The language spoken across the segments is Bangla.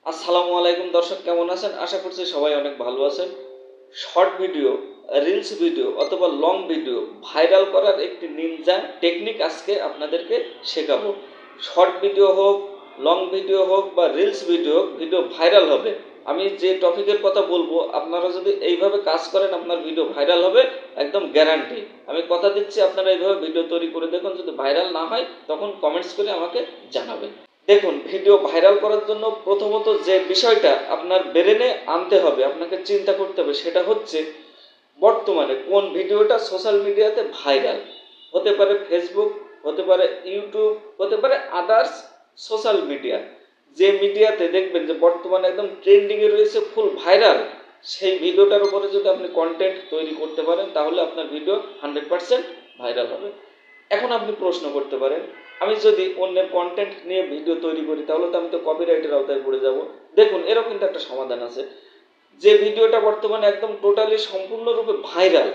আসসালামু আলাইকুম দর্শক, কেমন আছেন? আশা করছি সবাই অনেক ভালো আছেন। শর্ট ভিডিও, রিলস ভিডিও অথবা লং ভিডিও ভাইরাল করার একটি নিনজা টেকনিক আজকে আপনাদেরকে শেখাবো। শর্ট ভিডিও হোক, লং ভিডিও হোক বা রিলস ভিডিও ভাইরাল হবে। আমি যে টপিকের কথা বলবো, আপনারা যদি এইভাবে কাজ করেন আপনার ভিডিও ভাইরাল হবে, একদম গ্যারান্টি। আমি কথা দিচ্ছি, আপনারা এইভাবে ভিডিও তৈরি করে দেখুন। যদি ভাইরাল না হয় তখন কমেন্টস করে আমাকে জানাবেন। দেখুন, ভিডিও ভাইরাল করার জন্য প্রথমত যে বিষয়টা আপনার ব্রেনে আনতে হবে, আপনাকে চিন্তা করতে হবে, সেটা হচ্ছে বর্তমানে কোন ভিডিওটা সোশ্যাল মিডিয়াতে ভাইরাল। হতে পারে ফেসবুক, হতে পারে ইউটিউব, হতে পারে আদার্স সোশ্যাল মিডিয়া। যে মিডিয়াতে দেখবেন যে বর্তমানে একদম ট্রেন্ডিংয়ে রয়েছে, ফুল ভাইরাল, সেই ভিডিওটার উপরে যদি আপনি কন্টেন্ট তৈরি করতে পারেন তাহলে আপনার ভিডিও 100% ভাইরাল হবে। এখন আপনি প্রশ্ন করতে পারেন, আমি যদি অন্যের কন্টেন্ট নিয়ে ভিডিও তৈরি করি তাহলে তো আমি তো কপিরাইটের আওতায় পড়ে যাব। দেখুন, এরকম কিন্তু একটা সমাধান আছে। যে ভিডিওটা বর্তমানে একদম টোটালি সম্পূর্ণরূপে ভাইরাল,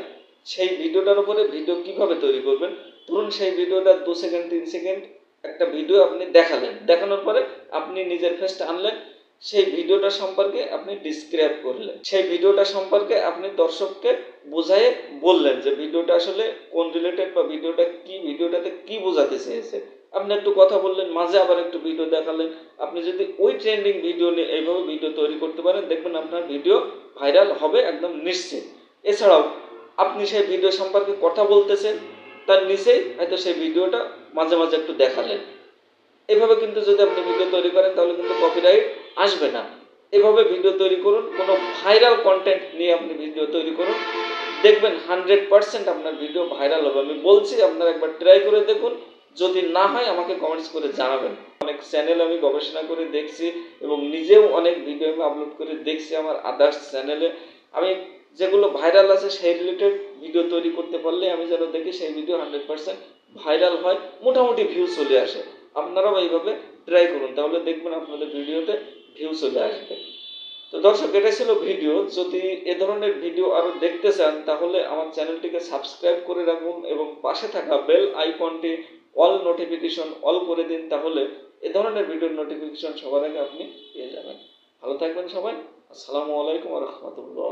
সেই ভিডিওটার উপরে ভিডিও কিভাবে তৈরি করবেন। ধরুন সেই ভিডিওটা 2 সেকেন্ড 3 সেকেন্ড একটা ভিডিও আপনি দেখালেন, দেখানোর পরে আপনি নিজের ফেসটা আনলেন, সেই ভিডিওটা সম্পর্কে আপনি ডিসক্রাইব করলেন, সেই ভিডিওটা সম্পর্কে আপনি দর্শককে বোঝায়ে বললেন যে ভিডিওটা আসলে কোন রিলেটেড বা ভিডিওটাতে কি বোঝাতে চেয়েছে। আপনি একটু কথা বললেন, মাঝে আবার একটু ভিডিও দেখালেন। আপনি যদি ওই ট্রেন্ডিং ভিডিও নিয়ে এইভাবে ভিডিও তৈরি করতে পারেন, দেখবেন আপনার ভিডিও ভাইরাল হবে একদম নিশ্চিত। এছাড়াও আপনি সেই ভিডিও সম্পর্কে কথা বলতেছেন, তার নিচেই হয়তো সেই ভিডিওটা মাঝে মাঝে একটু দেখালেন। এভাবে কিন্তু যদি আপনি ভিডিও তৈরি করেন তাহলে কিন্তু কপিরাইট আসবে না। এভাবে ভিডিও তৈরি করুন, কোনো ভাইরাল কন্টেন্ট নিয়ে আপনি ভিডিও তৈরি করুন, দেখবেন 100% আপনার ভিডিও ভাইরাল হবে। আমি বলছি, আপনারা একবার ট্রাই করে দেখুন। যদি না হয় আমাকে কমেন্টস করে জানাবেন। অনেক চ্যানেল আমি গবেষণা করে দেখছি এবং নিজেও অনেক ভিডিও আমি আপলোড করে দেখছি আমার আদার্স চ্যানেলে। আমি যেগুলো ভাইরাল আছে সেই রিলেটেড ভিডিও তৈরি করতে পারলে আমি যেন দেখি সেই ভিডিও 100% ভাইরাল হয়, মোটামুটি ভিউ চলে আসে। আপনারাও এইভাবে ট্রাই করুন, তাহলে দেখবেন আপনাদের ভিডিওতে ভিউ চলে আসবে। তো দর্শক, এটা ছিল ভিডিও। যদি এ ধরনের ভিডিও আরও দেখতে চান তাহলে আমার চ্যানেলটিকে সাবস্ক্রাইব করে রাখুন এবং পাশে থাকা বেল আইকনটি অল নোটিফিকেশন অল করে দিন, তাহলে এ ধরনের ভিডিওর নোটিফিকেশন সবার আগে আপনি পেয়ে যাবেন। ভালো থাকবেন সবাই। আসসালামু আলাইকুম ওয়া রাহমাতুল্লাহ।